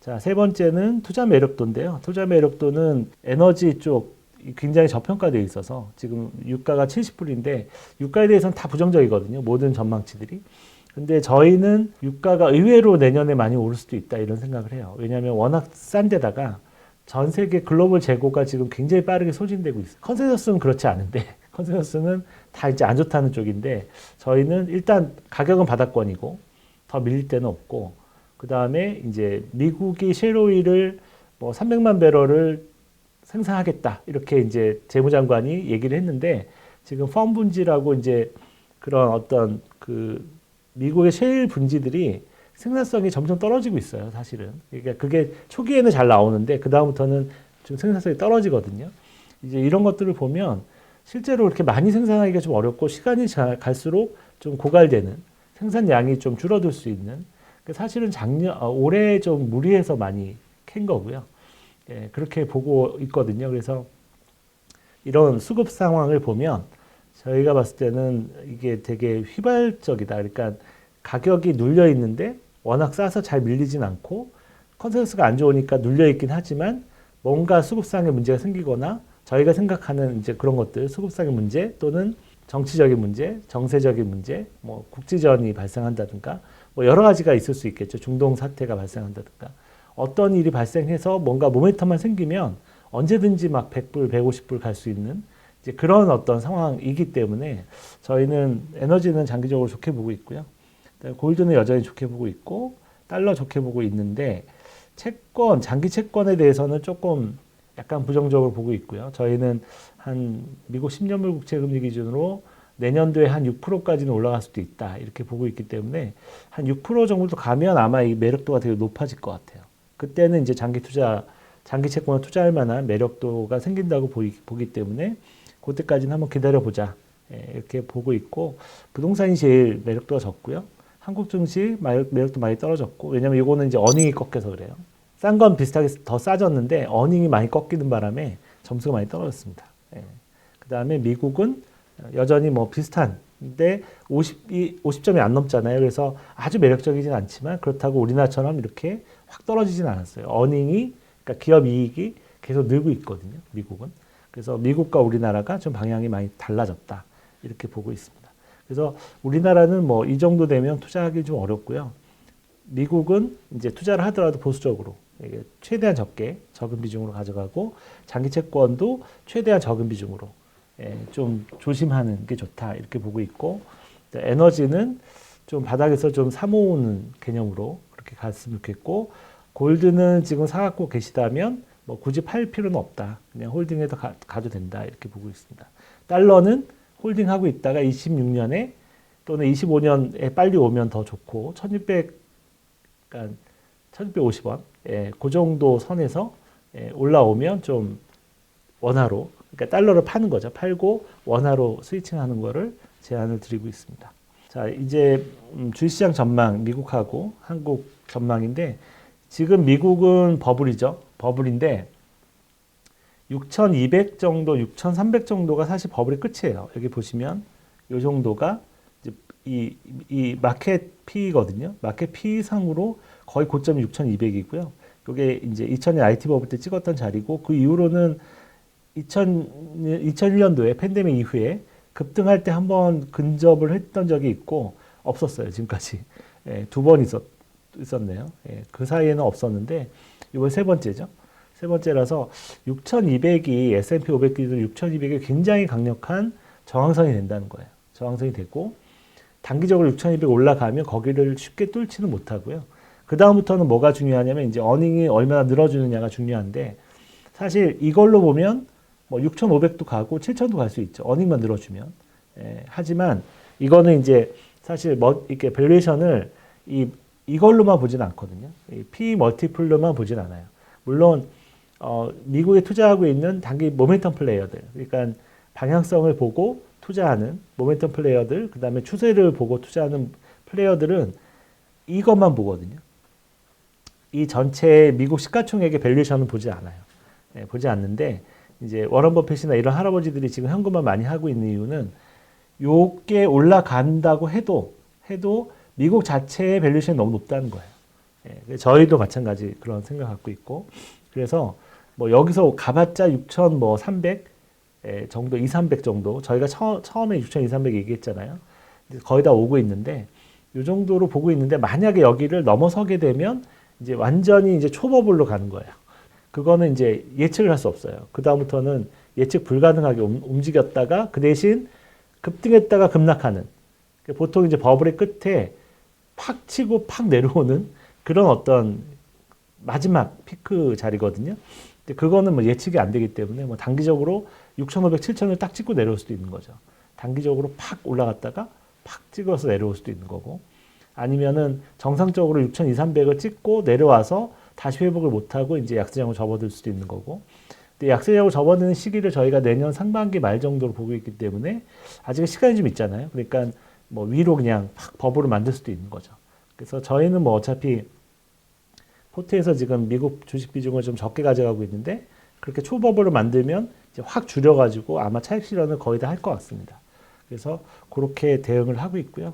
자, 세 번째는 투자 매력도인데요. 투자 매력도는 에너지 쪽 굉장히 저평가되어 있어서 지금 유가가 70불인데 유가에 대해서는 다 부정적이거든요. 모든 전망치들이. 근데 저희는 유가가 의외로 내년에 많이 오를 수도 있다 이런 생각을 해요. 왜냐하면 워낙 싼 데다가 전 세계 글로벌 재고가 지금 굉장히 빠르게 소진되고 있어요. 컨센서스는 그렇지 않은데 컨센서스는 다 이제 안 좋다는 쪽인데 저희는 일단 가격은 바닥권이고 더 밀릴 데는 없고 그 다음에 이제 미국이 셰일오일을 뭐 300만 배럴을 생산하겠다 이렇게 이제 재무장관이 얘기를 했는데 지금 펌 분지라고 이제 그런 어떤 그 미국의 셰일 분지들이 생산성이 점점 떨어지고 있어요, 사실은. 그러니까 그게 초기에는 잘 나오는데 그 다음부터는 좀 생산성이 떨어지거든요. 이제 이런 것들을 보면 실제로 그렇게 많이 생산하기가 좀 어렵고 시간이 갈수록 좀 고갈되는 생산량이 좀 줄어들 수 있는 사실은 올해 좀 무리해서 많이 캔 거고요. 예, 그렇게 보고 있거든요. 그래서 이런 수급 상황을 보면 저희가 봤을 때는 이게 되게 휘발적이다. 그러니까 가격이 눌려 있는데 워낙 싸서 잘 밀리진 않고 컨센서스가 안 좋으니까 눌려 있긴 하지만 뭔가 수급상의 문제가 생기거나 저희가 생각하는 이제 그런 것들 수급상의 문제 또는 정치적인 문제, 정세적인 문제, 뭐 국지전이 발생한다든가 뭐 여러 가지가 있을 수 있겠죠. 중동 사태가 발생한다든가 어떤 일이 발생해서 뭔가 모멘텀만 생기면 언제든지 막 100불, 150불 갈 수 있는 이제 그런 어떤 상황이기 때문에 저희는 에너지는 장기적으로 좋게 보고 있고요. 골드는 여전히 좋게 보고 있고 달러 좋게 보고 있는데 채권, 장기 채권에 대해서는 조금 약간 부정적으로 보고 있고요. 저희는 한 미국 10년물 국채 금리 기준으로 내년도에 한 6%까지는 올라갈 수도 있다. 이렇게 보고 있기 때문에 한 6% 정도 가면 아마 이 매력도가 되게 높아질 것 같아요. 그때는 이제 장기 채권을 투자할 만한 매력도가 생긴다고 보기 때문에 그때까지는 한번 기다려보자. 이렇게 보고 있고 부동산이 제일 매력도가 적고요. 한국 증시 매력도 많이 떨어졌고 왜냐면 이거는 이제 어닝이 꺾여서 그래요. 싼 건 비슷하게 더 싸졌는데 어닝이 많이 꺾이는 바람에 점수가 많이 떨어졌습니다. 그 다음에 미국은 여전히 뭐 비슷한데 50점이 안 넘잖아요. 그래서 아주 매력적이진 않지만 그렇다고 우리나라처럼 이렇게 확 떨어지진 않았어요. 어닝이 그러니까 기업 이익이 계속 늘고 있거든요. 미국은. 그래서 미국과 우리나라가 좀 방향이 많이 달라졌다. 이렇게 보고 있습니다. 그래서 우리나라는 뭐 이 정도 되면 투자하기 좀 어렵고요. 미국은 이제 투자를 하더라도 보수적으로 최대한 적은 비중으로 가져가고 장기 채권도 최대한 적은 비중으로 좀 조심하는 게 좋다 이렇게 보고 있고 에너지는 좀 바닥에서 좀 사모으는 개념으로 그렇게 갔으면 좋겠고 골드는 지금 사갖고 계시다면 뭐 굳이 팔 필요는 없다. 그냥 홀딩해서 가도 된다 이렇게 보고 있습니다. 달러는 홀딩하고 있다가 26년에 또는 25년에 빨리 오면 더 좋고 1600, 1650원 그 정도 선에서 올라오면 좀 원화로 그러니까 달러를 파는 거죠. 팔고 원화로 스위칭하는 거를 제안을 드리고 있습니다. 자 이제 주식시장 전망 미국하고 한국 전망인데 지금 미국은 버블이죠. 버블인데 6,200 정도, 6,300 정도가 사실 버블의 끝이에요. 여기 보시면 이 정도가 이 마켓 P거든요. 마켓 P 상으로 거의 고점이 6,200이고요. 이게 이제 2000년 IT 버블 때 찍었던 자리고 그 이후로는 2001년도에 팬데믹 이후에 급등할 때 한번 근접을 했던 적이 있고 없었어요. 지금까지. 두 번 있었네요. 그 사이에는 없었는데 이번 세 번째죠. 세 번째라서 6,200이 S&P 500 기준 6,200이 굉장히 강력한 저항선이 된다는 거예요. 저항선이 되고 단기적으로 6,200 올라가면 거기를 쉽게 뚫지는 못하고요. 그 다음부터는 뭐가 중요하냐면 이제 어닝이 얼마나 늘어주느냐가 중요한데 사실 이걸로 보면 뭐 6,500도 가고 7,000도 갈 수 있죠. 어닝만 늘어주면. 하지만 이거는 이제 사실 이렇게 밸류에이션을 이걸로만 보진 않거든요. 이 P 멀티플로만 보진 않아요. 물론 미국에 투자하고 있는 단기 모멘텀 플레이어들, 그러니까 방향성을 보고 투자하는 모멘텀 플레이어들, 그 다음에 추세를 보고 투자하는 플레이어들은 이것만 보거든요. 이 전체 미국 시가총액의 밸류에이션은 보지 않아요. 보지 않는데 이제 워런 버핏이나 이런 할아버지들이 지금 현금화 많이 하고 있는 이유는 요게 올라간다고 해도 미국 자체의 밸류에이션이 너무 높다는 거예요. 예, 저희도 마찬가지 그런 생각 갖고 있고 그래서 뭐 여기서 가봤자 6,300 정도, 2, 300 정도 저희가 처음에 6,200, 300 얘기했잖아요. 거의 다 오고 있는데 이 정도로 보고 있는데 만약에 여기를 넘어서게 되면 이제 완전히 이제 초버블로 가는 거예요. 그거는 이제 예측을 할 수 없어요. 그 다음부터는 예측 불가능하게 움직였다가 그 대신 급등했다가 급락하는 보통 이제 버블의 끝에 팍 치고 팍 내려오는 그런 어떤 마지막 피크 자리거든요. 근데 그거는 뭐 예측이 안 되기 때문에 뭐 단기적으로 6,500, 7,000을 딱 찍고 내려올 수도 있는 거죠. 단기적으로 팍 올라갔다가 팍 찍어서 내려올 수도 있는 거고 아니면은 정상적으로 6,200, 300을 찍고 내려와서 다시 회복을 못하고 이제 약세장으로 접어들 수도 있는 거고 근데 약세장으로 접어드는 시기를 저희가 내년 상반기 말 정도로 보고 있기 때문에 아직 시간이 좀 있잖아요. 그러니까 뭐 위로 그냥 팍 버블을 만들 수도 있는 거죠. 그래서 저희는 뭐 어차피 포트에서 지금 미국 주식 비중을 좀 적게 가져가고 있는데 그렇게 초버블을 만들면 이제 확 줄여가지고 아마 차익 실현을 거의 다 할 것 같습니다. 그래서 그렇게 대응을 하고 있고요.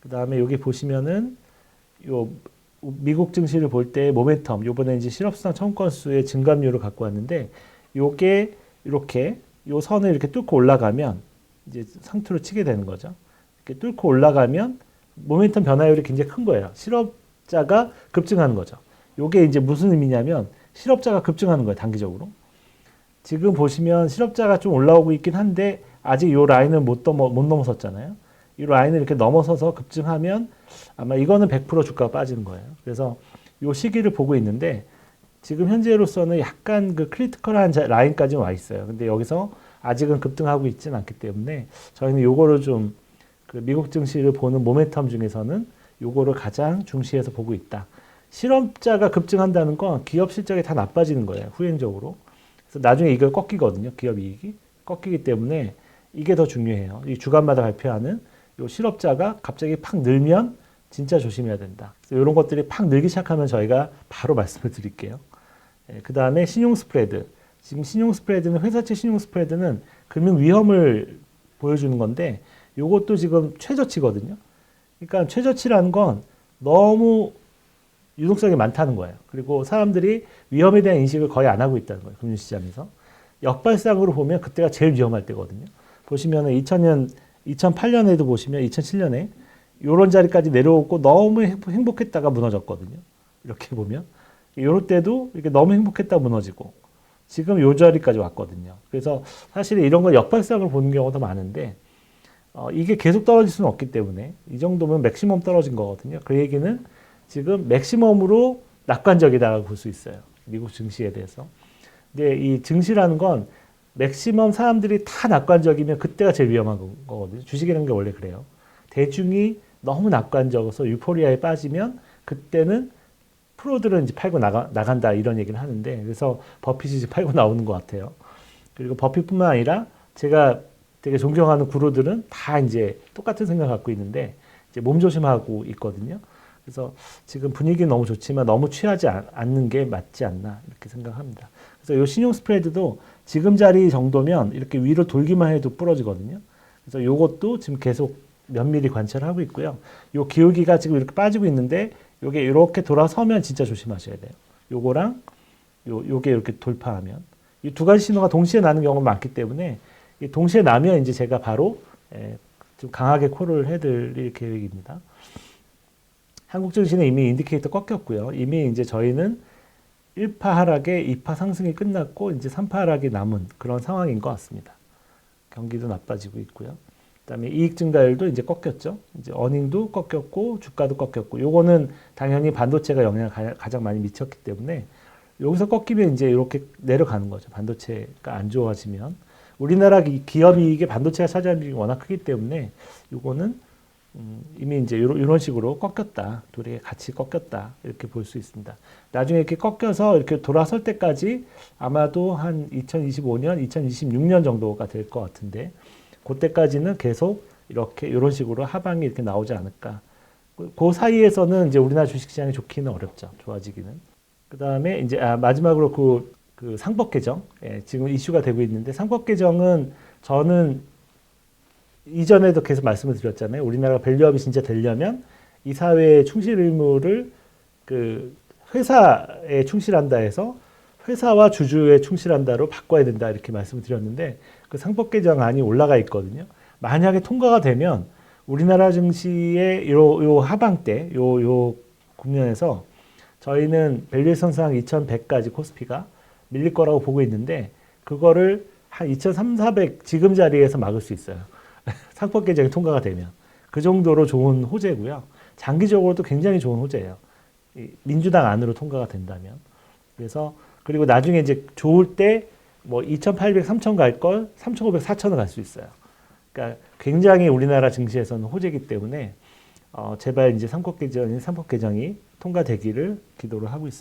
그 다음에 여기 보시면은 요 미국 증시를 볼 때 모멘텀, 요번에 이제 실업수당 청구 건수의 증감률을 갖고 왔는데 요게 이렇게 요 선을 이렇게 뚫고 올라가면 이제 상투를 치게 되는 거죠. 이렇게 뚫고 올라가면 모멘텀 변화율이 굉장히 큰 거예요. 실업자가 급증하는 거죠. 요게 이제 무슨 의미냐면 실업자가 급증하는 거예요. 단기적으로. 지금 보시면 실업자가 좀 올라오고 있긴 한데 아직 요 라인을 못 넘어섰잖아요. 이 라인을 이렇게 넘어서서 급증하면 아마 이거는 100% 주가가 빠지는 거예요. 그래서 요 시기를 보고 있는데 지금 현재로서는 약간 그 크리티컬한 라인까지 와 있어요. 근데 여기서 아직은 급등하고 있지는 않기 때문에 저희는 요거를 좀 그 미국 증시를 보는 모멘텀 중에서는 요거를 가장 중시해서 보고 있다. 실업자가 급증한다는 건 기업 실적이 다 나빠지는 거예요. 후행적으로. 그래서 나중에 이걸 꺾이거든요. 기업 이익이. 꺾이기 때문에 이게 더 중요해요. 이 주간마다 발표하는 요 실업자가 갑자기 팍 늘면 진짜 조심해야 된다. 그래서 이런 것들이 팍 늘기 시작하면 저희가 바로 말씀을 드릴게요. 그 다음에 신용 스프레드. 지금 신용 스프레드는 회사채 신용 스프레드는 금융 위험을 보여주는 건데 요것도 지금 최저치거든요. 그러니까 최저치라는 건 너무 유동성이 많다는 거예요. 그리고 사람들이 위험에 대한 인식을 거의 안 하고 있다는 거예요. 금융시장에서. 역발상으로 보면 그때가 제일 위험할 때거든요. 보시면 2008년에도 보시면 2007년에 이런 자리까지 내려오고 너무 행복했다가 무너졌거든요. 이렇게 보면. 이럴 때도 이렇게 너무 행복했다가 무너지고 지금 이 자리까지 왔거든요. 그래서 사실 이런 거 역발상을 보는 경우도 많은데 이게 계속 떨어질 수는 없기 때문에 이 정도면 맥시멈 떨어진 거거든요. 그 얘기는 지금 맥시멈으로 낙관적이다라고 볼 수 있어요. 미국 증시에 대해서. 근데 이 증시라는 건 맥시멈 사람들이 다 낙관적이면 그때가 제일 위험한 거거든요. 주식이라는 게 원래 그래요. 대중이 너무 낙관적어서 유포리아에 빠지면 그때는 프로들은 이제 팔고 나간다 이런 얘기를 하는데 그래서 버핏이 이제 팔고 나오는 것 같아요. 그리고 버핏뿐만 아니라 제가 되게 존경하는 구루들은 다 이제 똑같은 생각 갖고 있는데 이제 몸조심하고 있거든요. 그래서 지금 분위기는 너무 좋지만 너무 취하지 않는 게 맞지 않나 이렇게 생각합니다. 그래서 이 신용 스프레드도 지금 자리 정도면 이렇게 위로 돌기만 해도 부러지거든요. 그래서 이것도 지금 계속 면밀히 관찰하고 있고요. 이 기울기가 지금 이렇게 빠지고 있는데 이게 이렇게 돌아서면 진짜 조심하셔야 돼요. 요거랑 요게 이렇게 돌파하면 이 두 가지 신호가 동시에 나는 경우가 많기 때문에 동시에 나면 이제 제가 바로 좀 강하게 콜을 해드릴 계획입니다. 한국 증시는 이미 인디케이터 꺾였고요. 이미 이제 저희는 1파 하락에 2파 상승이 끝났고 이제 3파 하락이 남은 그런 상황인 것 같습니다. 경기도 나빠지고 있고요. 그다음에 이익 증가율도 이제 꺾였죠. 이제 어닝도 꺾였고 주가도 꺾였고 요거는 당연히 반도체가 영향을 가장 많이 미쳤기 때문에 여기서 꺾이면 이제 이렇게 내려가는 거죠. 반도체가 안 좋아지면 우리나라 기업 이익의 반도체가 차지하는 비중이 워낙 크기 때문에 요거는 이미 이제 이런 식으로 꺾였다. 둘이 같이 꺾였다. 이렇게 볼 수 있습니다. 나중에 이렇게 꺾여서 이렇게 돌아설 때까지 아마도 한 2025년, 2026년 정도가 될 것 같은데 그때까지는 계속 이렇게 이런 식으로 하방이 이렇게 나오지 않을까. 그 사이에서는 이제 우리나라 주식시장이 좋기는 어렵죠. 좋아지기는. 그 다음에 이제 마지막으로 그 상법 개정. 지금 이슈가 되고 있는데 상법 개정은 저는 이전에도 계속 말씀을 드렸잖아요. 우리나라가 밸류업이 진짜 되려면 이 사회의 충실 의무를 그 회사에 충실한다 해서 회사와 주주에 충실한다로 바꿔야 된다 이렇게 말씀을 드렸는데 그 상법 개정안이 올라가 있거든요. 만약에 통과가 되면 우리나라 증시의 요 하방 때, 요 국면에서 저희는 밸류에이션 상 2100까지 코스피가 밀릴 거라고 보고 있는데 그거를 한 2300, 지금 자리에서 막을 수 있어요. 상법 개정이 통과가 되면. 그 정도로 좋은 호재고요. 장기적으로도 굉장히 좋은 호재예요. 민주당 안으로 통과가 된다면. 그래서 그리고 나중에 이제 좋을 때 뭐 2,800, 3,000 갈 걸 3,500, 4,000을 갈 수 있어요. 그러니까 굉장히 우리나라 증시에서는 호재이기 때문에 제발 이제 상법 개정이 통과되기를 기도를 하고 있습니다.